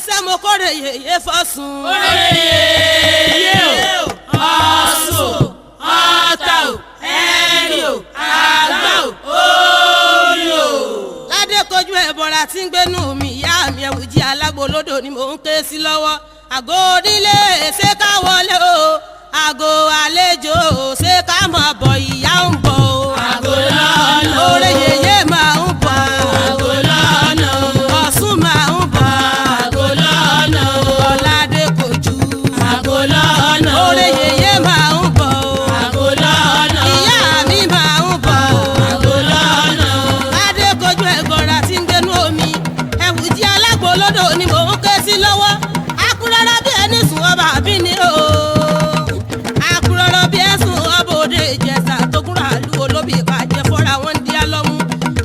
Ṣẹ̀ǹgẹ̀ṣẹ̀ mo kórè yèyé fọ́sùn. Kórè yèyé o, Ọ̀ṣun, Ọ̀tà o, Ẹ̀rí o, Àgbá o, Orí o. Ládé kojú ẹ̀bọ̀ra tí ń gbénú mi ìyá mi Ẹ̀wùjí Alágbolódò ni mò ń ké sí lọ́wọ́. Àgọ́ onílé ṣé ká wọlé o, àgọ́ àlejò ṣé ká máa bọ̀ ìyá ń bọ̀ o. Àgọ́ lọ́nà o. Oore yèyé máa ń bọ̀. Àgọ́ lọ́nà o. Ọ̀ṣun máa ń bọ̀. Àgọ́ lọ́nà o. Ọ̀làdé kojú. Àgọ́ lọ́nà o. Oore yèyé máa ń bọ̀ o. Àgọ́ lọ́nà o. Ìyá mi máa ń bọ̀ o. Àgọ́ lọ́nà o. Ládé kojú ẹ̀gbọ́ra tí ń gbénú omi. Ẹ̀wùjí Alágbolódò ni mò ń ké sí lọ́wọ́. Akurara bí ẹni sùn ọba àbí ni o. Akurara bí ẹ̀sùn ọba òde Ìjẹ̀ṣà tó kúrò àlú olóbì ìbàjẹ́ fọ́ra wọn di alọ́mú.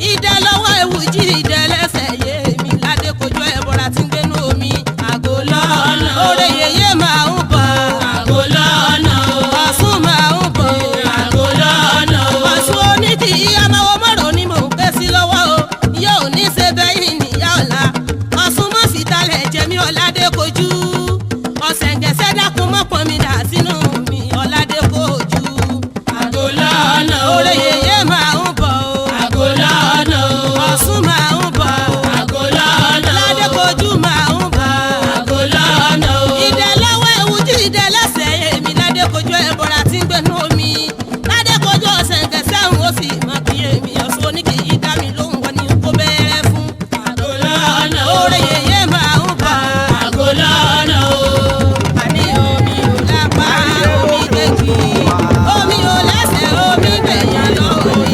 Ìdẹ lọ́wọ́ Ẹ̀wùjí ìdẹ lẹ́sẹ̀ yé mi. Ládé kojú ẹ̀gbọ́ra tí ń gbénú omi. Àgọ́ lọ́nà oore yèyé máa ń bọ̀. Àgọ́ lọ́nà o. Ọ̀ṣun máa ń bọ̀. Àgọ́ lọ́nà o. Ọ̀ṣun oníkì ìyámáwó mọ́rọ̀ ni mò ń ké sí lọ́wọ́ o. Yóò ní ṣe bẹ́yìn níyà ọ̀la. Ọ̀ṣun mọ̀ sí talẹ̀ jẹ́mi Ọ̀làdé kojú. Ọ̀ṣẹ̀ǹgẹ̀ṣẹ̀ dákun mọ́ pọn mi dà sínú mi Ọ̀làdé kojú. Àgọ́ lọ́nà o. Oore yèyé máa ń bọ̀ o. Àgọ́ lọ́nà o. Ọ̀ṣun máa ń bọ̀ o. Àgọ́ lọ́nà o. Ọ̀làdé kojú máa ń bọ̀ o. Àgọ́ lọ́nà o. Ìdẹ lọ́wọ́ Ẹ̀wùjí ìdẹ lẹ́sẹ̀ èmi Ládé kojú ẹ̀bọ̀ra tí ń gbénú omi. Ládé kojú Ọ̀ṣẹ̀ǹgẹ̀ṣẹ̀ ń ó sì mọ kí èmi Ọ̀ṣun oníkì yí dá mi lóhùn wọn ni kó bẹ́ẹ̀ fún. Àgọ́ lọ́nà o. Oore yèyé máa ń bọ̀. Àgọ́ lọ́nà o. Àní omi ò lápá omi kejì. Omi ò lẹ́sẹ̀ omi gbẹ̀yàn lọ.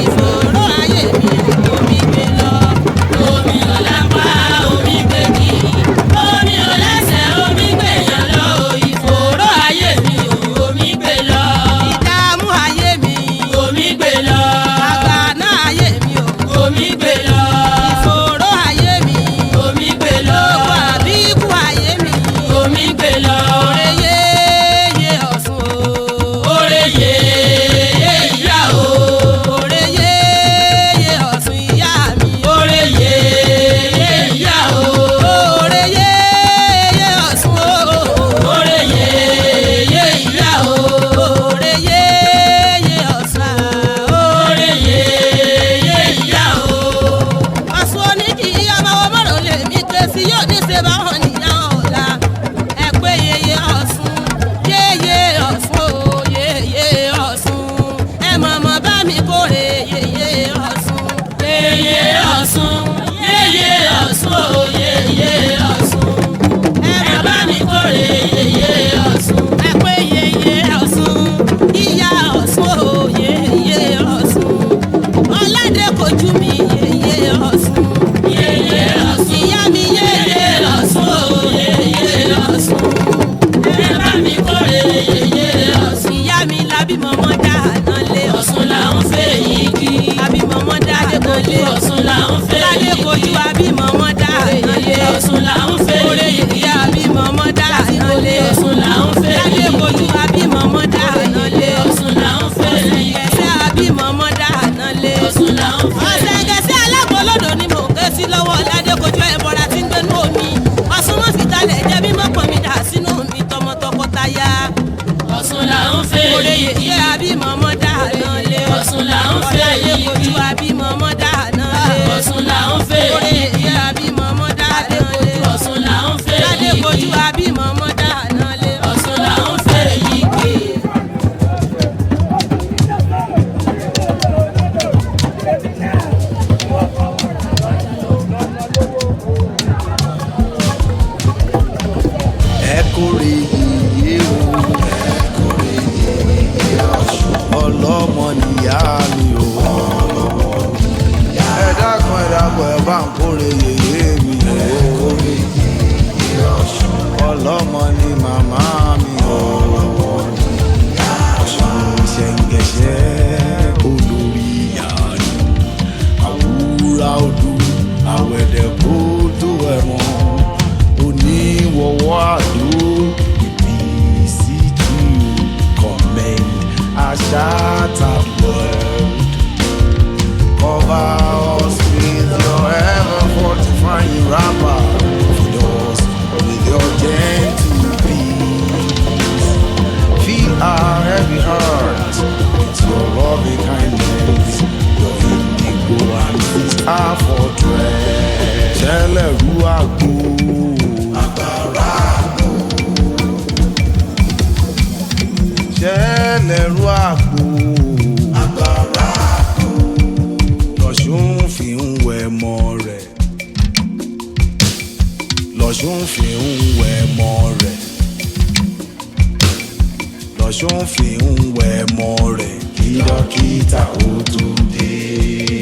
Ìfòòró ayé mi omi gbé lọ. Omi ò lápá omi gbèjì. Omi ò lẹ́sẹ̀ omi gbèyàn lọ. Ìfòòró ayé mi ò omi gbé lọ. Ìdààmú ayé mi. Omi gbé lọ. Àgbàná ayé mi ò. Omi gbé lọ. Ìfòòró ayé mi. Omi gbé lọ. Gbogbo àbíkú ayé mi. Omi gbé lọ. Oore yéyé Ọ̀ṣun o. Oore yèyé ìyá o. Oore yéyé Ọ̀ṣun ìyá mi. Oore yèyé ìyá o. Oore yéyé Ọ̀ṣun o. Oore yèyé ìyá o. Oore yéyé Ọ̀ṣun a. Oore yèyé ìyá o. Ọ̀ṣun oníkì ìyámáwó mọ́rọ̀ lè mí ké sí yóò ní ṣe bá wọn nìyá ọ̀la. Ẹ pé yèyé Ọ̀ṣun, yèyé Ọ̀ṣun o, yèyé Ọ̀ṣun. Ẹ mọ̀mọ́ bá mi kórè yèyé Ọ̀ṣun. Yèyé Ọ̀ṣun, yèyé Ọ̀ṣun o, yèyé Ọ̀ṣun. Ẹ bá mi kórè yèyé Ọ̀ṣun. Ẹ pé yèyé Ọ̀ṣun, ìyá Ọ̀ṣun o, yèyé Ọ̀ṣun. Ọ̀làdé kojú mi yèyé Ọ̀ṣun. Yèyé Ọ̀ṣun, Ìyá mi yèyé Ọ̀ṣun o, yèyé Ọ̀ṣun. Ẹ bá mi kórè yèyé Ọ̀ṣun. ìyá mi lábímọ mọ́ dáná lé Ọ̀ṣun là ń fẹ́ yìí kí. àbímọ mọ́ dáná lé Ọ̀ṣun là ń fẹ́ Ládé yìí kojú kí. àbímọ mọ́ dáná lé Ọ̀ṣun là ń fẹ́ Oore yìí kí. yèyé àbímọ mọ́ dáná lé Ọ̀ṣun là ń fẹ́ Ládé yìí kojú kí. àbímọ mọ́ dáná lé Ọ̀ṣun là ń fẹ́ yìí kí. Ọ̀ṣẹ̀ǹgẹ̀ṣẹ̀ àbímọ mọ́ dáná lé Ọ̀ṣun là ń fẹ́ yìí kí. Ọ̀ṣẹ̀ǹgẹ̀ṣẹ̀ Alágbolódò ni mò ń ké sí lọ́wọ́ Ládé kojú ẹ̀bọ̀ra tí ń gbénú omi Ọ̀ṣun mọ̀ sí talẹ̀ jẹ́ bí mọ́pọ̀ mi dà sínú mi tọmọ tọkọtaya Ọ̀ṣun là ń fẹ́ Oore yìí kí. yèyé àbímọ mọ́ dáná lé Ọ̀ṣun là ń fẹ́ Ládé yìí kojú kí. àbímọ mọ́ dáná lé Ọ̀ṣun là ń fẹ́ Oore yìí kí. yèyé àbímọ mọ́ dáná lé Ọ̀ṣun là ń fẹ́ Ládé yìí kojú kí. àbímọ mọ́ dáná lé Ọ̀ṣun là ń fẹ́ yìí kí. Ẹ kórè yèyé o. Ẹ kórè yèyé Ọ̀ṣun. Ọlọ́mọ nìyá mi o. Ẹ dákun ẹ bá ń kórè yèyé mi o. Ẹ kórè yèyé Ọ̀ṣun. Ọlọ́mọ ni màmá mi o. Ọ̀ṣun Ṣẹ̀ǹgẹ̀ṣẹ̀ olórí yàrá. Àwúrà odò àwẹ̀dẹ̀ kó tó ẹ̀wọ̀n. Oníwọ̀wọ́ àdó ìbísí to commend a shattered world. Cover us with your ever fortified lọ́ṣùn fi ń wẹ̀ mọ́ rẹ̀ lọ́ṣùn fi ń wẹ̀ mọ́ rẹ̀ kí dókítà ó tó dé.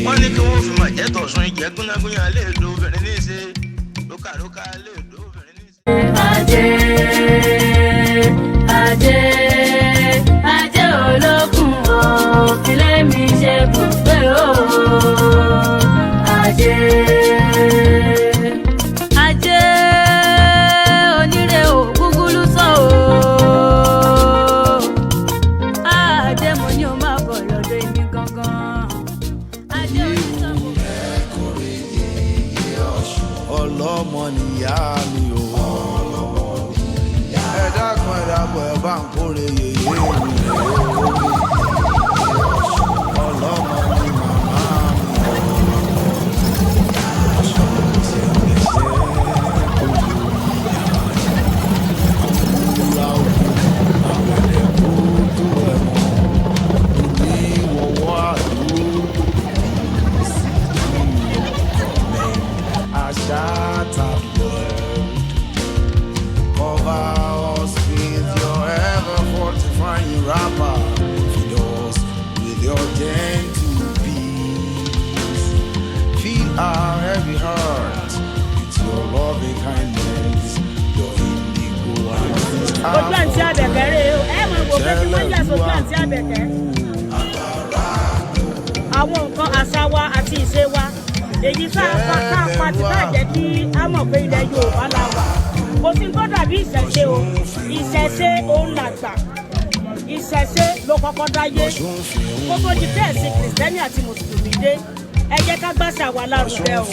wọ́n ní kí wọ́n fi máa jẹ́ tọ̀sùn ìjẹ́ gúnyángúnyá lè lo obìnrin ní í ṣe lókàlókà lè lo obìnrin ní í ṣe. ajé ajé ajé olókùn o ilé mi ṣe bùgbé o ajé ajé onírè o gúgúlú sọ o ajé mo ní o máa bọ̀ lọ́dọ̀ èmi gangan ajé oníṣọ́ mo ọlọ́mọ nìyá mi o ẹ dákun ẹ dábọ̀ ẹ bá ń kórè yèyé mi o ọlọ́mọ ni màmá ojú àǹtí àbẹ̀kẹ́ rè é ẹ mọ̀ wò pé kí wọ́n yà sójú àǹtí àbẹ̀kẹ́. àwọn nǹkan àṣà wa àti ìṣe wa èyí tá a pa tí tá a jẹ́ kí á mọ̀ pé ilẹ̀ Yorùbá la wà kò sí tó dàbí ìṣẹ̀ṣe o ìṣẹ̀ṣe òun làgbà ìṣẹ̀ṣe ló kọ́kọ́ dáyé kó tó di bẹ́ẹ̀ sí kìrìsìtẹ́nì àti mùsùlùmí dé ẹ jẹ́ ká gbàṣà wa lárugẹ o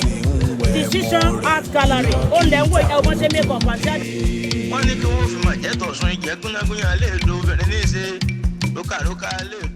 Decision Art Gallery ó lẹ̀ ń wò ẹ̀ ọmọ ṣe make up àti àti. wọ́n ní kí wọ́n fi máa jẹ́ tọ̀sùn ìjẹ́ gúnyángúnyá lè lo obìnrin ní í ṣe lókàlókà lè lo.